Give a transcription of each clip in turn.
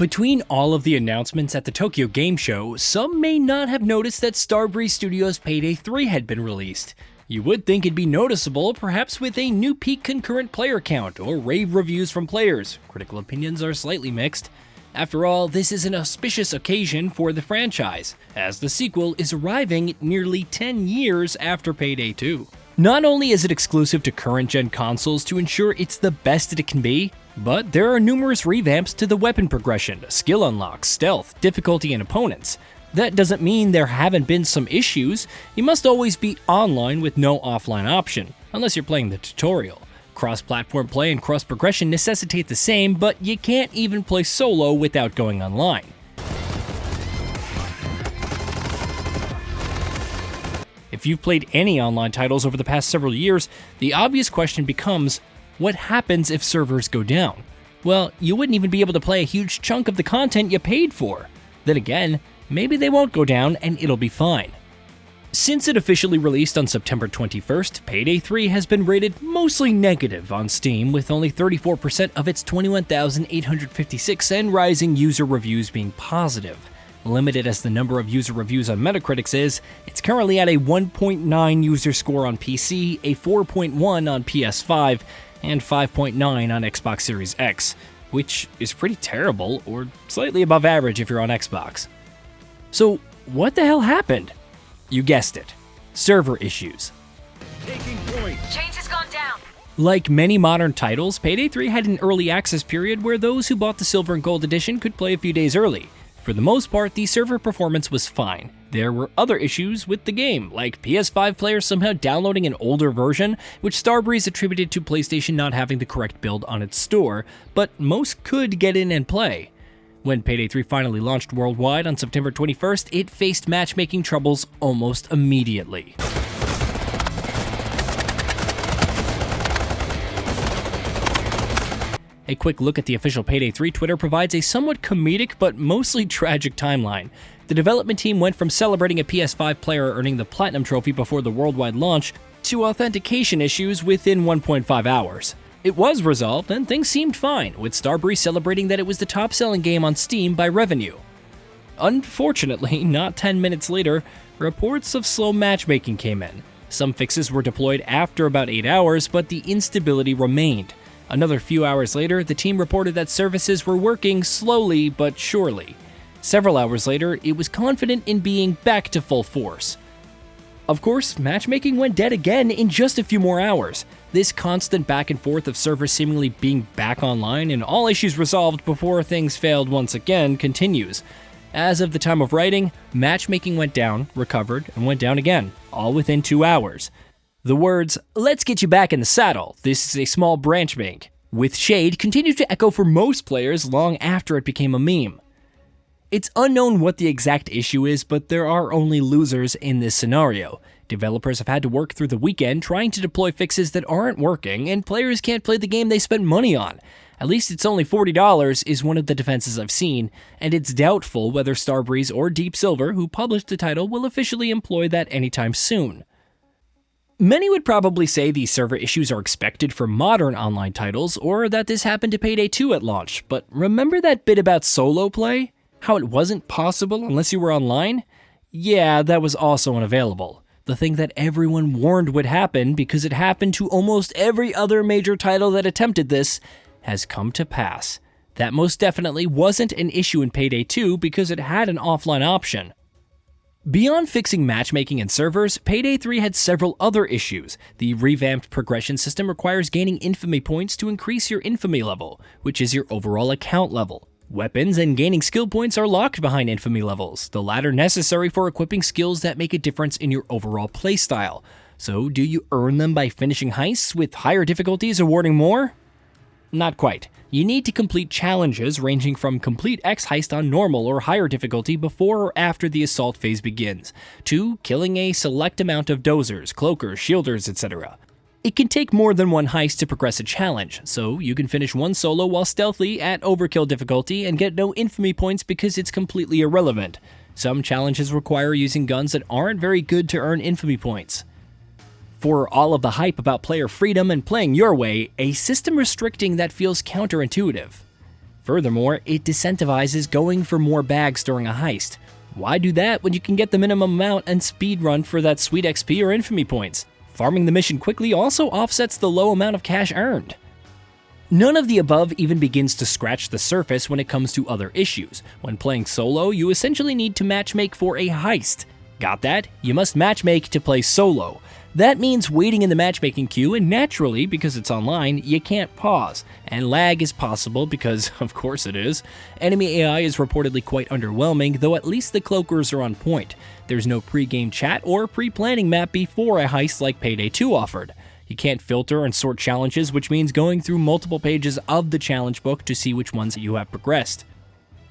Between all of the announcements at the Tokyo Game Show, some may not have noticed that Starbreeze Studios' Payday 3 had been released. You would think it'd be noticeable, perhaps with a new peak concurrent player count or rave reviews from players. Critical opinions are slightly mixed. After all, this is an auspicious occasion for the franchise, as the sequel is arriving nearly 10 years after Payday 2. Not only is it exclusive to current-gen consoles to ensure it's the best it can be, but there are numerous revamps to the weapon progression, skill unlocks, stealth, difficulty, and opponents. That doesn't mean there haven't been some issues. You must always be online with no offline option, unless you're playing the tutorial. Cross-platform play and cross-progression necessitate the same, but you can't even play solo without going online. If you've played any online titles over the past several years, the obvious question becomes, what happens if servers go down? Well, you wouldn't even be able to play a huge chunk of the content you paid for. Then again, maybe they won't go down and it'll be fine. Since it officially released on September 21st, Payday 3 has been rated mostly negative on Steam, with only 34% of its 21,856 and rising user reviews being positive. Limited as the number of user reviews on Metacritic is, it's currently at a 1.9 user score on PC, a 4.1 on PS5, and 5.9 on Xbox Series X, which is pretty terrible, or slightly above average if you're on Xbox. So, what the hell happened? You guessed it. Server issues. Taking point. Change has gone down. Like many modern titles, Payday 3 had an early access period where those who bought the Silver and Gold edition could play a few days early. For the most part, the server performance was fine. There were other issues with the game, like PS5 players somehow downloading an older version, which Starbreeze attributed to PlayStation not having the correct build on its store, but most could get in and play. When Payday 3 finally launched worldwide on September 21st, it faced matchmaking troubles almost immediately. A quick look at the official Payday 3 Twitter provides a somewhat comedic but mostly tragic timeline. The development team went from celebrating a PS5 player earning the Platinum Trophy before the worldwide launch to authentication issues within 1.5 hours. It was resolved and things seemed fine, with Starbreeze celebrating that it was the top-selling game on Steam by revenue. Unfortunately, not 10 minutes later, reports of slow matchmaking came in. Some fixes were deployed after about 8 hours, but the instability remained. Another few hours later, the team reported that services were working slowly but surely. Several hours later, it was confident in being back to full force. Of course, matchmaking went dead again in just a few more hours. This constant back and forth of servers seemingly being back online and all issues resolved before things failed once again continues. As of the time of writing, matchmaking went down, recovered, and went down again, all within 2 hours. The words, "Let's get you back in the saddle, this is a small branch bank," with shade continued to echo for most players long after it became a meme. It's unknown what the exact issue is, but there are only losers in this scenario. Developers have had to work through the weekend trying to deploy fixes that aren't working, and players can't play the game they spent money on. At least it's only $40 is one of the defenses I've seen, and it's doubtful whether Starbreeze or Deep Silver, who published the title, will officially employ that anytime soon. Many would probably say these server issues are expected for modern online titles, or that this happened to Payday 2 at launch, but remember that bit about solo play? How it wasn't possible unless you were online? Yeah, that was also unavailable. The thing that everyone warned would happen, because it happened to almost every other major title that attempted this, has come to pass. That most definitely wasn't an issue in Payday 2 because it had an offline option. Beyond fixing matchmaking and servers, Payday 3 had several other issues. The revamped progression system requires gaining infamy points to increase your infamy level, which is your overall account level. Weapons and gaining skill points are locked behind infamy levels, the latter necessary for equipping skills that make a difference in your overall playstyle. So, do you earn them by finishing heists with higher difficulties awarding more? Not quite. You need to complete challenges ranging from complete X heist on normal or higher difficulty before or after the assault phase begins, to killing a select amount of dozers, cloakers, shielders, etc. It can take more than one heist to progress a challenge, so you can finish one solo while stealthy at overkill difficulty and get no infamy points because it's completely irrelevant. Some challenges require using guns that aren't very good to earn infamy points. For all of the hype about player freedom and playing your way, a system restricting that feels counterintuitive. Furthermore, it disincentivizes going for more bags during a heist. Why do that when you can get the minimum amount and speedrun for that sweet XP or infamy points? Farming the mission quickly also offsets the low amount of cash earned. None of the above even begins to scratch the surface when it comes to other issues. When playing solo, you essentially need to matchmake for a heist. Got that? You must matchmake to play solo. That means waiting in the matchmaking queue, and naturally, because it's online, you can't pause. And lag is possible because, of course it is. Enemy AI is reportedly quite underwhelming, though at least the cloakers are on point. There's no pre-game chat or pre-planning map before a heist like Payday 2 offered. You can't filter and sort challenges, which means going through multiple pages of the challenge book to see which ones you have progressed.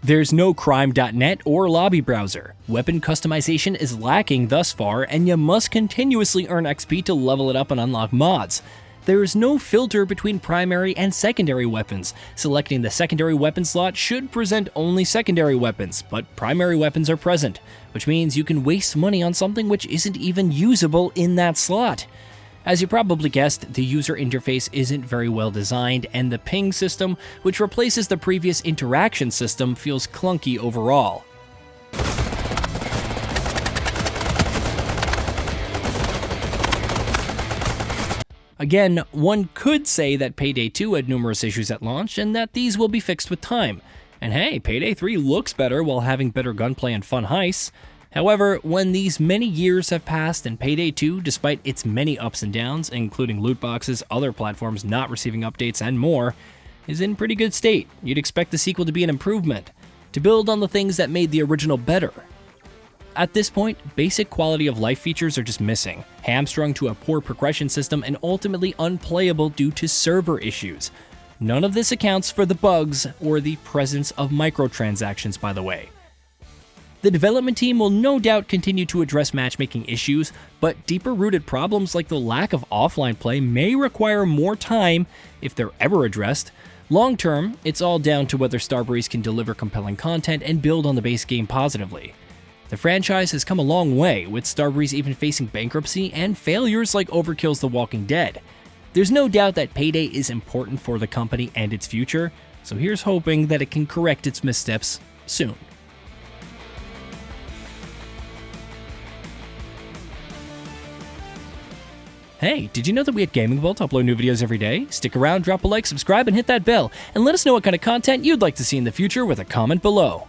There's no crime.net or lobby browser. Weapon customization is lacking thus far, and you must continuously earn XP to level it up and unlock mods. There is no filter between primary and secondary weapons. Selecting the secondary weapon slot should present only secondary weapons, but primary weapons are present, which means you can waste money on something which isn't even usable in that slot. As you probably guessed, the user interface isn't very well designed, and the ping system, which replaces the previous interaction system, feels clunky overall. Again, one could say that Payday 2 had numerous issues at launch, and that these will be fixed with time. And hey, Payday 3 looks better while having better gunplay and fun heists. However, when these many years have passed and Payday 2, despite its many ups and downs, including loot boxes, other platforms not receiving updates, and more, is in pretty good state, you'd expect the sequel to be an improvement, to build on the things that made the original better. At this point, basic quality of life features are just missing, hamstrung to a poor progression system, and ultimately unplayable due to server issues. None of this accounts for the bugs or the presence of microtransactions, by the way. The development team will no doubt continue to address matchmaking issues, but deeper-rooted problems like the lack of offline play may require more time if they're ever addressed. Long-term, it's all down to whether Starbreeze can deliver compelling content and build on the base game positively. The franchise has come a long way, with Starbreeze even facing bankruptcy and failures like Overkill's The Walking Dead. There's no doubt that Payday is important for the company and its future, so here's hoping that it can correct its missteps soon. Hey, did you know that we at Gaming Vault upload new videos every day? Stick around, drop a like, subscribe, and hit that bell, and let us know what kind of content you'd like to see in the future with a comment below.